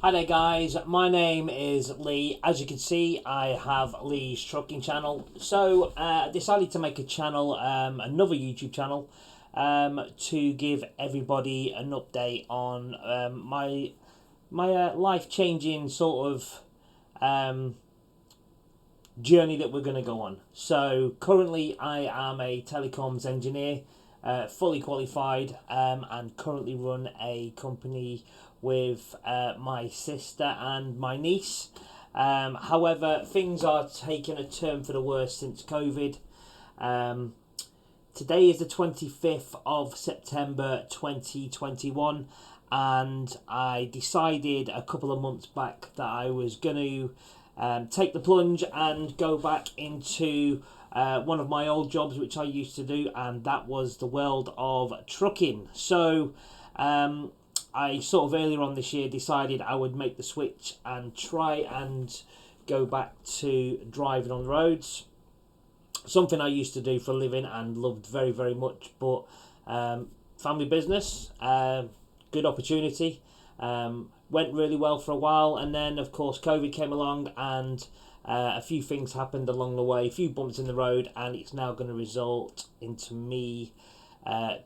Hi there guys, my name is Lee. As you can see, I have Lee's Trucking channel. So I decided to make a channel, another YouTube channel, to give everybody an update on my life-changing sort of journey that we're going to go on. So currently I am a telecoms engineer, fully qualified, and currently run a company with my sister and my niece. However, things are taking a turn for the worse since COVID. Um, Today is the 25th of September 2021, and I decided a couple of months back that I was going to take the plunge and go back into one of my old jobs which I used to do, and that was the world of trucking. So I sort of earlier on this year decided I would make the switch and try and go back to driving on the roads. Something I used to do for a living and loved very, very much, but family business, good opportunity, went really well for a while, and then of course COVID came along, and a few things happened along the way, a few bumps in the road, and it's now going to result into me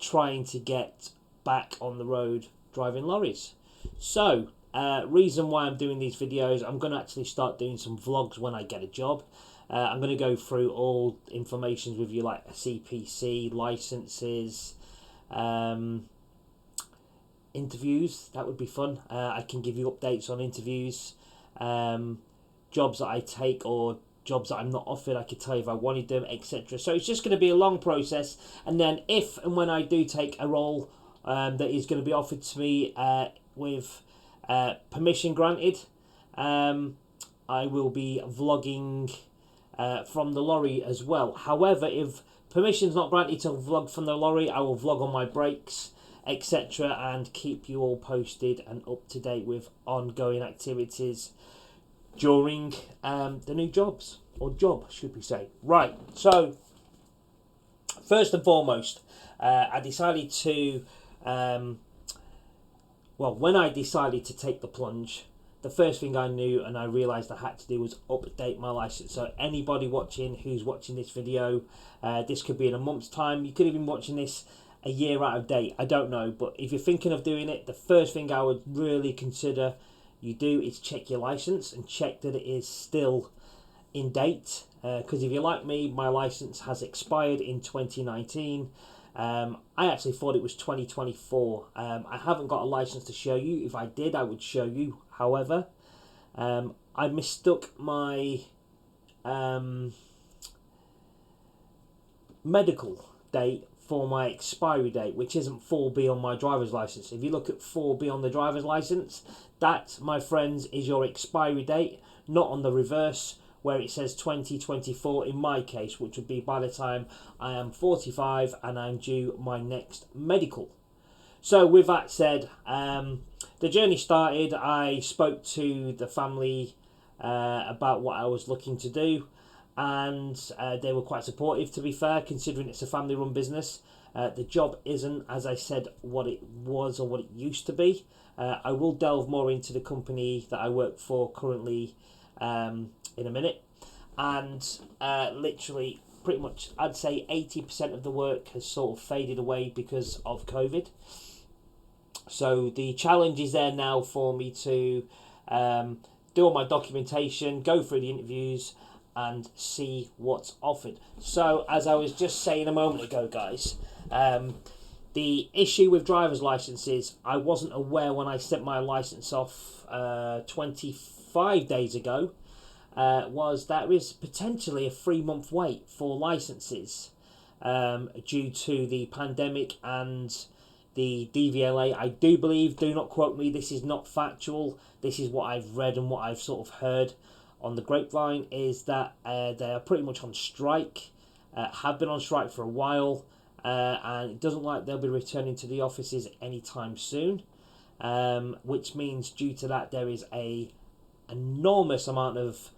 trying to get back on the road driving lorries. So reason why I'm doing these videos, I'm going to actually start doing some vlogs when I get a job. I'm going to go through all information with you, like CPC, licenses, interviews. That would be fun. I can give you updates on interviews, jobs that I take or jobs that I'm not offered. I could tell you if I wanted them, etc. So it's just going to be a long process. And then if and when I do take a role that is going to be offered to me with permission granted, I will be vlogging from the lorry as well. However, if permission's not granted to vlog from the lorry, I will vlog on my breaks, etc., and keep you all posted and up to date with ongoing activities during the new jobs, or job should we say. Right, so first and foremost, I decided to when I decided to take the plunge, the first thing I knew and I realised I had to do was update my license. So anybody watching who's watching this video, this could be in a month's time. You could even be watching this a year out of date. I don't know. But if you're thinking of doing it, the first thing I would really consider you do is check your license and check that it is still in date. Because if you're like me, my license has expired in 2019. I actually thought it was 2024. I haven't got a license to show you. If I did, I would show you. However, I mistook my medical date for my expiry date, which isn't 4B on my driver's license. If you look at 4B on the driver's license, that, my friends, is your expiry date, not on the reverse where it says 2024 in my case, which would be by the time I am 45 and I'm due my next medical. So with that said, the journey started. I spoke to the family about what I was looking to do, and they were quite supportive, to be fair, considering it's a family run business. The job isn't, as I said, what it was or what it used to be. I will delve more into the company that I work for currently in a minute, and literally pretty much I'd say 80% of the work has sort of faded away because of COVID. So the challenge is there now for me to do all my documentation, go through the interviews, and see what's offered. So as I was just saying a moment ago, guys, the issue with driver's licenses, I wasn't aware when I sent my license off 25 days ago, was that there is potentially a 3-month wait for licenses due to the pandemic and the DVLA. I do believe, do not quote me, this is not factual, this is what I've read and what I've sort of heard on the grapevine, is that they are pretty much on strike, have been on strike for a while, and it doesn't like they'll be returning to the offices anytime soon, which means due to that there is a enormous amount of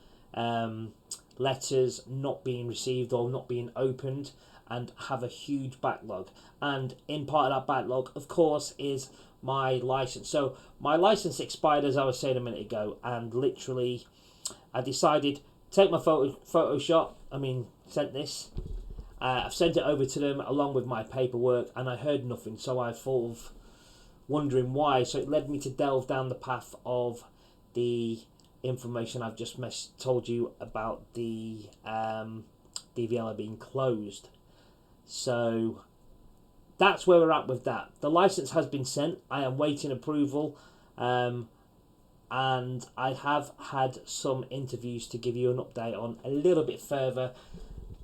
letters not being received or not being opened, and have a huge backlog. And in part of that backlog, of course, is my license. So my license expired, as I was saying a minute ago, and literally I decided take my sent this. I've sent it over to them along with my paperwork, and I heard nothing, so I thought of wondering why. So it led me to delve down the path of the information I've just told you about the DVLA being closed. So that's where we're at with that. The license has been sent. I am waiting approval, and I have had some interviews to give you an update on a little bit further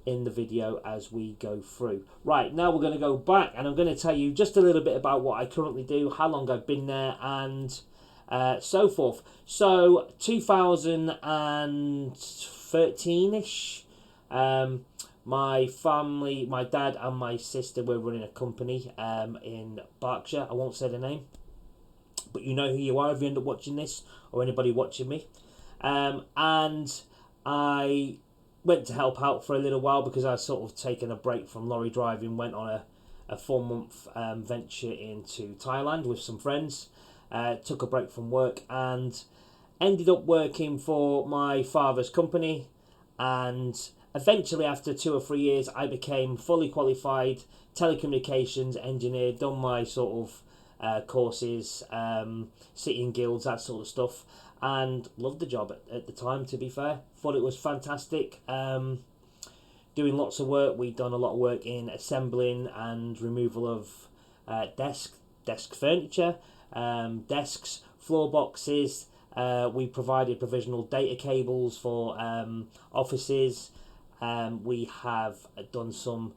in the video as we go through. Right, now we're going to go back, and I'm going to tell you just a little bit about what I currently do, how long I've been there, and so forth. So 2013ish, my family, my dad and my sister were running a company in Berkshire. I won't say the name, but you know who you are if you end up watching this, or anybody watching me. And I went to help out for a little while because I sort of taken a break from lorry driving, went on a 4-month venture into Thailand with some friends, took a break from work and ended up working for my father's company, and eventually after 2 or 3 years I became fully qualified telecommunications engineer, done my sort of courses, sitting guilds, that sort of stuff, and loved the job at the time, to be fair. Thought it was fantastic. Doing lots of work. We'd done a lot of work in assembling and removal of desk furniture, desks, floor boxes. We provided provisional data cables for offices. We have done some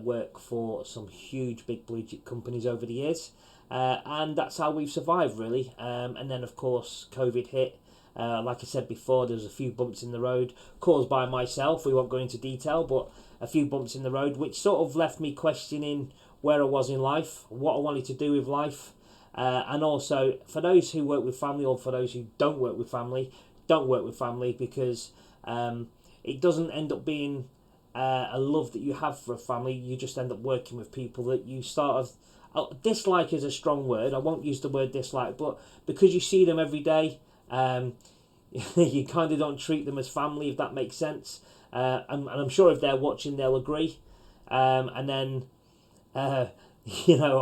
work for some huge big blue chip companies over the years. And that's how we've survived, really. And then, of course, COVID hit. Like I said before, there was a few bumps in the road caused by myself. We won't go into detail, but a few bumps in the road, which sort of left me questioning where I was in life, what I wanted to do with life. And also, for those who work with family, or for those who don't work with family, don't work with family, because it doesn't end up being a love that you have for a family. You just end up working with people that you sort of... dislike is a strong word. I won't use the word dislike, but because you see them every day, you kind of don't treat them as family, if that makes sense. And I'm sure if they're watching, they'll agree. And then, I'll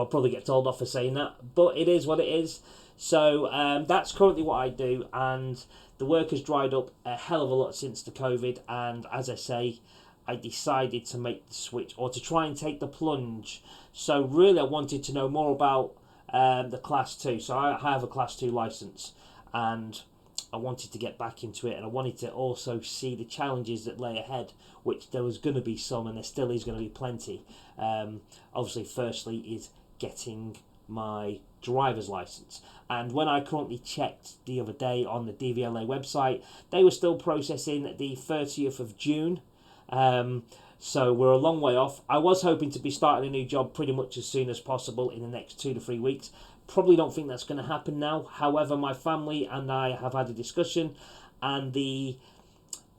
probably get told off for saying that, but it is what it is. So that's currently what I do, and the work has dried up a hell of a lot since the COVID. And as I say, I decided to make the switch, or to try and take the plunge. So really I wanted to know more about the Class 2. So I have a Class 2 licence, and I wanted to get back into it, and I wanted to also see the challenges that lay ahead, which there was going to be some, and there still is going to be plenty. Obviously, firstly is getting my driver's licence. And when I currently checked the other day on the DVLA website, they were still processing the 30th of June. So we're a long way off. I was hoping to be starting a new job pretty much as soon as possible in the next 2 to 3 weeks. Probably don't think that's going to happen now. However, my family and I have had a discussion, and the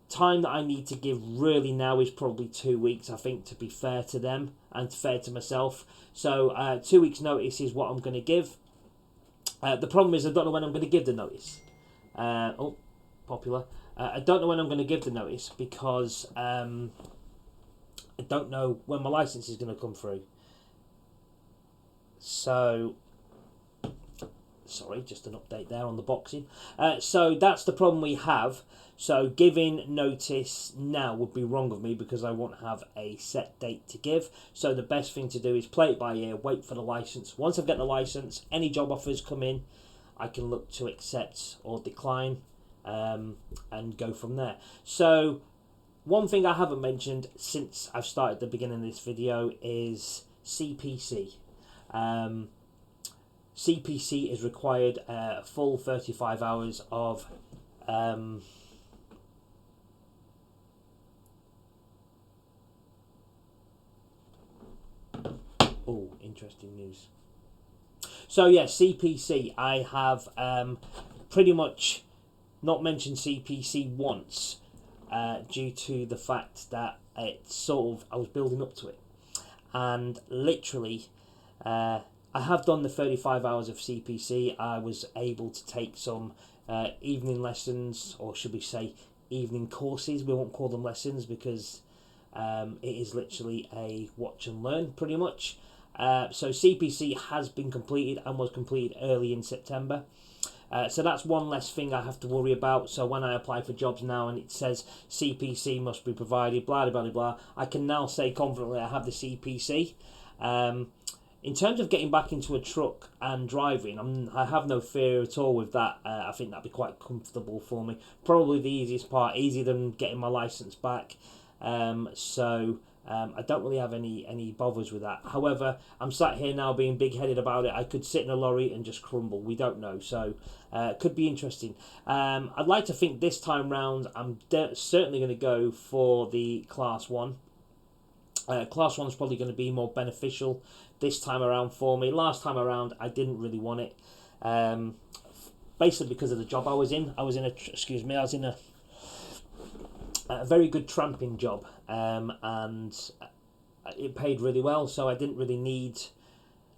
time that I need to give really now is probably 2 weeks, I think, to be fair to them and fair to myself. So 2 weeks notice is what I'm going to give. The problem is I don't know when I'm going to give the notice. Popular. I don't know when I'm going to give the notice because I don't know when my licence is going to come through. So, sorry, just an update there on the boxing. So that's the problem we have. So giving notice now would be wrong of me because I won't have a set date to give. So the best thing to do is play it by ear, wait for the licence. Once I've got the licence, any job offers come in, I can look to accept or decline. And go from there. So one thing I haven't mentioned since I've started the beginning of this video is CPC. CPC is required full 35 hours of interesting news. So yeah, CPC, I have pretty much not mentioned CPC once due to the fact that it's sort of, I was building up to it, and literally I I have done the 35 hours of CPC. I was able to take some evening lessons, or should we say evening courses. We won't call them lessons because it is literally a watch and learn pretty much. So CPC has been completed and was completed early in September. So that's one less thing I have to worry about. So when I apply for jobs now and it says CPC must be provided, blah, blah, blah, blah, I can now say confidently I have the CPC. In terms of getting back into a truck and driving, I have no fear at all with that. I think that'd be quite comfortable for me. Probably the easiest part, easier than getting my licence back. I don't really have any bothers with that. However, I'm sat here now being big-headed about it. I could sit in a lorry and just crumble. We don't know. So could be interesting. I'd like to think this time round I'm certainly going to go for the Class 1. Class 1 is probably going to be more beneficial this time around for me. Last time around, I didn't really want it. Basically because of the job I was in. I was in a very good tramping job, and it paid really well, so I didn't really need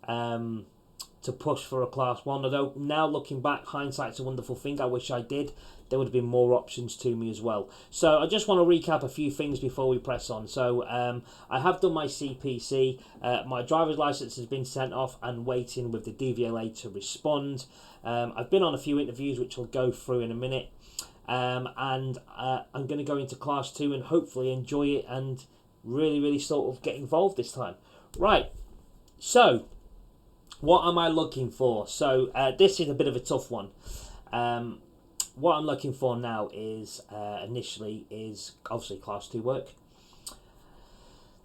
to push for a Class 1, although now looking back, hindsight's a wonderful thing. I wish I did. There would have been more options to me as well. So I just want to recap a few things before we press on. So I have done my CPC. My driver's license has been sent off and waiting with the DVLA to respond. I've been on a few interviews which I'll go through in a minute. And I'm going to go into Class 2 and hopefully enjoy it and really sort of get involved this time. Right, so what am I looking for? So this is a bit of a tough one. What I'm looking for now is initially is obviously Class 2 work.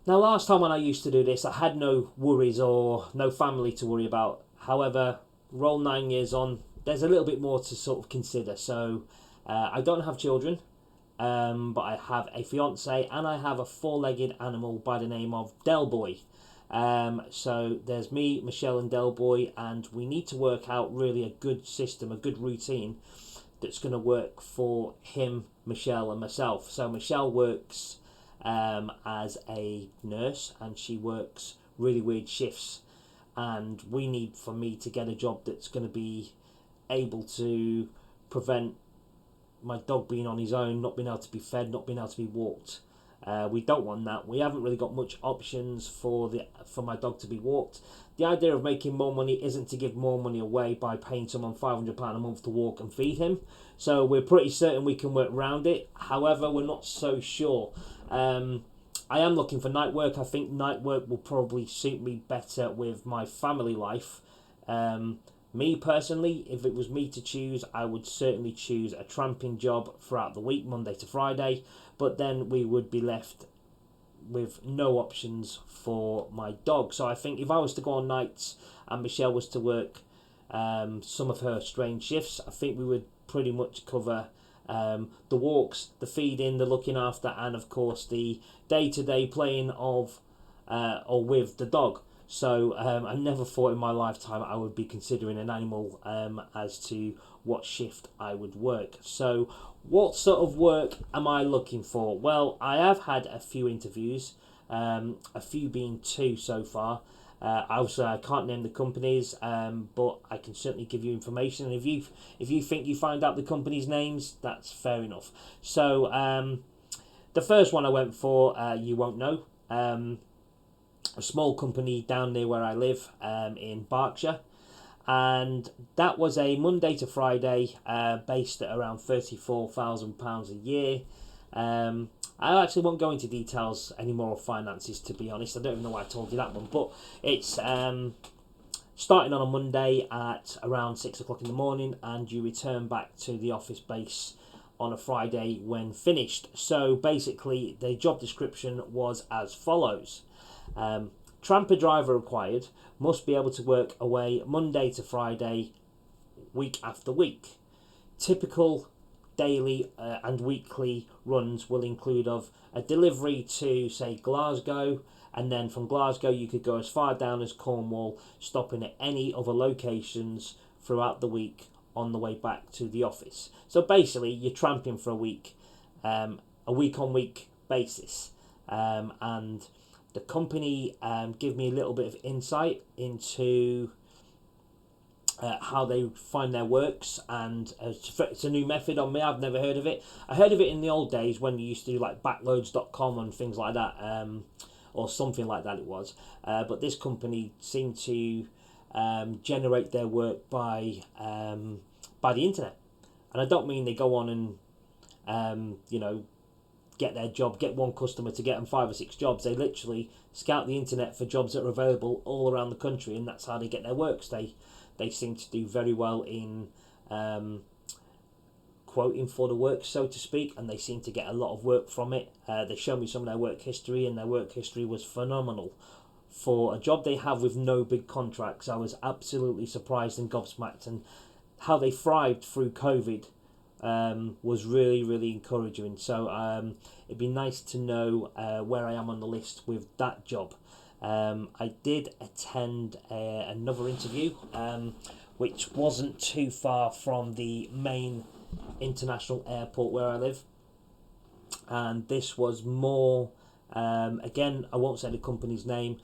Now last time when I used to do this, I had no worries or no family to worry about. However, roll 9 years on, there's a little bit more to sort of consider. So I don't have children, but I have a fiance and I have a four-legged animal by the name of Del Boy. So there's me, Michelle and Del Boy, and we need to work out really a good system, a good routine that's going to work for him, Michelle and myself. So Michelle works as a nurse and she works really weird shifts, and we need for me to get a job that's going to be able to prevent my dog being on his own, not being able to be fed, not being able to be walked. We don't want that. We haven't really got much options for my dog to be walked. The idea of making more money isn't to give more money away by paying someone £500 a month to walk and feed him. So we're pretty certain we can work around it. However, we're not so sure. I am looking for night work. I think night work will probably suit me better with my family life. Me personally, if it was me to choose, I would certainly choose a tramping job throughout the week, Monday to Friday, but then we would be left with no options for my dog. So I think if I was to go on nights and Michelle was to work some of her strange shifts, I think we would pretty much cover the walks, the feeding, the looking after, and of course the day-to-day playing of or with the dog. So I never thought in my lifetime I would be considering an animal as to what shift I would work. So what sort of work am I looking for? Well, I have had a few interviews, a few being 2 so far. Obviously, I can't name the companies, but I can certainly give you information. And if you think you find out the companies' names, that's fair enough. So the first one I went for, you won't know. A small company down near where I live in Berkshire, and that was a Monday to Friday, based at around £34,000 a year. I actually won't go into details anymore of finances, to be honest. I don't even know why I told you that one, but it's starting on a Monday at around 6 o'clock in the morning, and you return back to the office base on a Friday when finished. So basically the job description was as follows. Tramper driver required, must be able to work away Monday to Friday, week after week. Typical daily and weekly runs will include of a delivery to, say, Glasgow, and then from Glasgow you could go as far down as Cornwall, stopping at any other locations throughout the week on the way back to the office. So basically you're tramping for a week on week basis, and the company give me a little bit of insight into how they find their works, and it's a new method on me. I've never heard of it. I heard of it in the old days when you used to do like backloads.com and things like that, or something like that it was. But this company seemed to generate their work by the internet. And I don't mean they go on and get their job, get one customer to get them 5 or 6 jobs. They literally scout the internet for jobs that are available all around the country, and that's how they get their works. They seem to do very well in quoting for the work, so to speak, and they seem to get a lot of work from it. They showed me some of their work history, and their work history was phenomenal. For a job they have with no big contracts, I was absolutely surprised and gobsmacked, and how they thrived through COVID was really, really encouraging. So it'd be nice to know where I am on the list with that job. I did attend another interview, which wasn't too far from the main international airport where I live, and this was more, again, I won't say the company's name.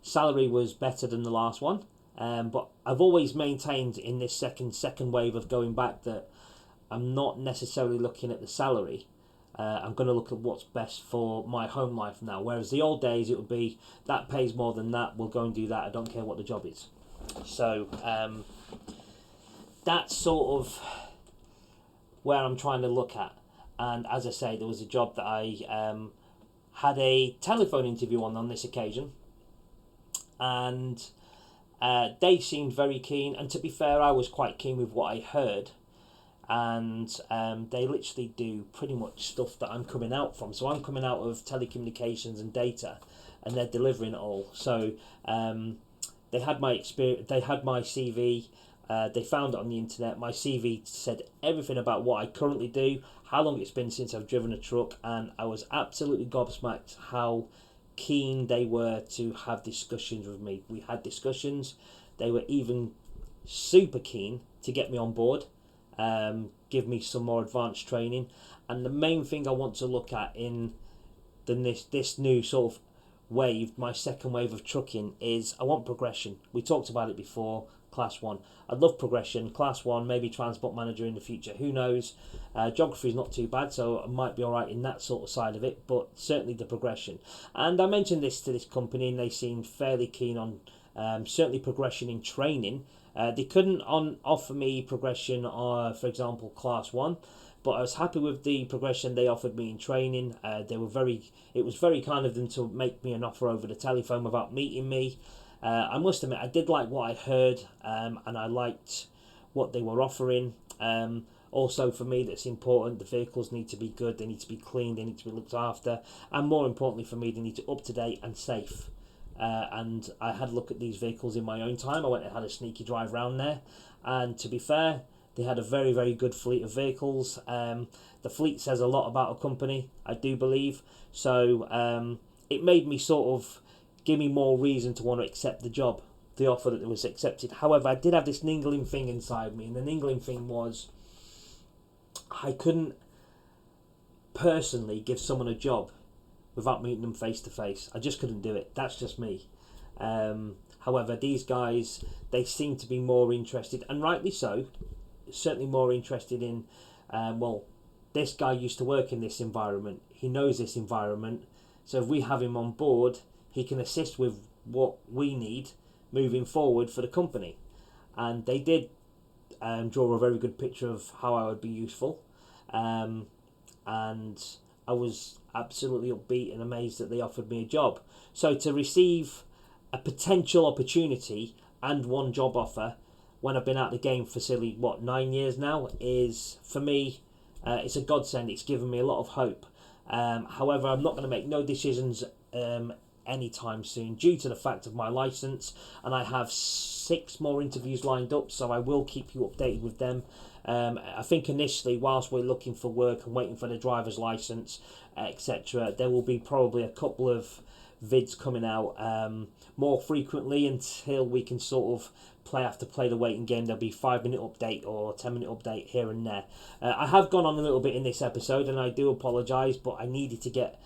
Salary was better than the last one, but I've always maintained in this second wave of going back that I'm not necessarily looking at the salary. I'm going to look at what's best for my home life now. Whereas the old days, it would be, that pays more than that, we'll go and do that, I don't care what the job is. So that's sort of where I'm trying to look at. And as I say, there was a job that I had a telephone interview on this occasion. And they seemed very keen. And to be fair, I was quite keen with what I heard. And they literally do pretty much stuff that I'm coming out from. So I'm coming out of telecommunications and data, and they're delivering it all. So they had my experience, they had my CV, they found it on the internet. My CV said everything about what I currently do, how long it's been since I've driven a truck, and I was absolutely gobsmacked how keen they were to have discussions with me. We had discussions. They were even super keen to get me on board. Give me some more advanced training, and the main thing I want to look at in this new sort of wave, my second wave of trucking, is I want progression. We talked about it before. Class 1, I'd love progression. Class 1, maybe transport manager in the future, who knows. Geography is not too bad, so I might be alright in that sort of side of it, but certainly the progression. And I mentioned this to this company, and they seemed fairly keen on certainly progression in training. They couldn't offer me progression, for example, Class 1, but I was happy with the progression they offered me in training. It was very kind of them to make me an offer over the telephone without meeting me. I must admit, I did like what I heard, and I liked what they were offering. Also, for me, that's important. The vehicles need to be good, they need to be clean, they need to be looked after, and more importantly for me, they need to be up to date and safe. And I had a look at these vehicles in my own time. I went and had a sneaky drive round there, and to be fair, they had a very, very good fleet of vehicles. The fleet says a lot about a company, I do believe. So it made me sort of give me more reason to want to accept the job, the offer that was accepted. However, I did have this niggling thing inside me, and the niggling thing was I couldn't personally give someone a job without meeting them face to face. I just couldn't do it. That's just me. However, these guys, they seem to be more interested, and rightly so, certainly more interested in, this guy used to work in this environment. He knows this environment. So if we have him on board, he can assist with what we need moving forward for the company. And they did draw a very good picture of how I would be useful. And I was absolutely upbeat and amazed that they offered me a job. So to receive a potential opportunity and one job offer when I've been out of the game for silly 9 years now is, for me, it's a godsend. It's given me a lot of hope. However, I'm not going to make no decisions anytime soon due to the fact of my license, and I have 6 more interviews lined up, so I will keep you updated with them. I think initially, whilst we're looking for work and waiting for the driver's license, etc., there will be probably a couple of vids coming out more frequently until we can sort of play the waiting game. There'll be 5-minute update or 10-minute update here and there. I have gone on a little bit in this episode, and I do apologise, but I needed to get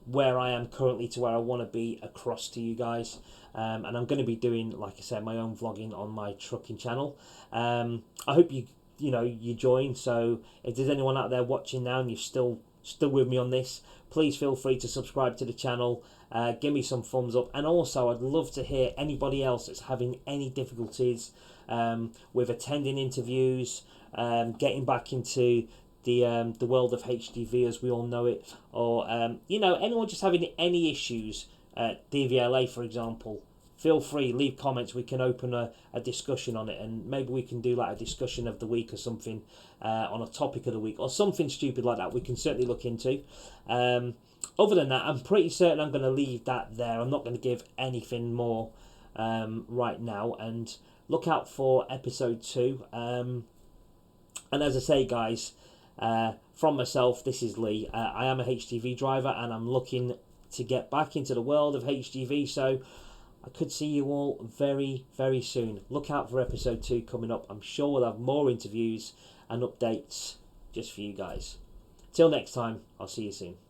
where I am currently to where I want to be across to you guys. And I'm going to be doing, like I said, my own vlogging on my trucking channel. I hope you join. So if there's anyone out there watching now and you're still with me on this, please feel free to subscribe to the channel. Give me some thumbs up, and also I'd love to hear anybody else that's having any difficulties with attending interviews, getting back into the world of HGV as we all know it, or anyone just having any issues at DVLA, for example. Feel free, leave comments. We can open a discussion on it, and maybe we can do like a discussion of the week or something on a topic of the week or something stupid like that. We can certainly look into. Other than that, I'm pretty certain I'm going to leave that there. I'm not going to give anything more right now, and look out for episode 2. And as I say, guys, from myself, this is Lee. I am a HGV driver, and I'm looking to get back into the world of HGV, so I could see you all very, very soon. Look out for episode 2 coming up. I'm sure we'll have more interviews and updates just for you guys. Till next time, I'll see you soon.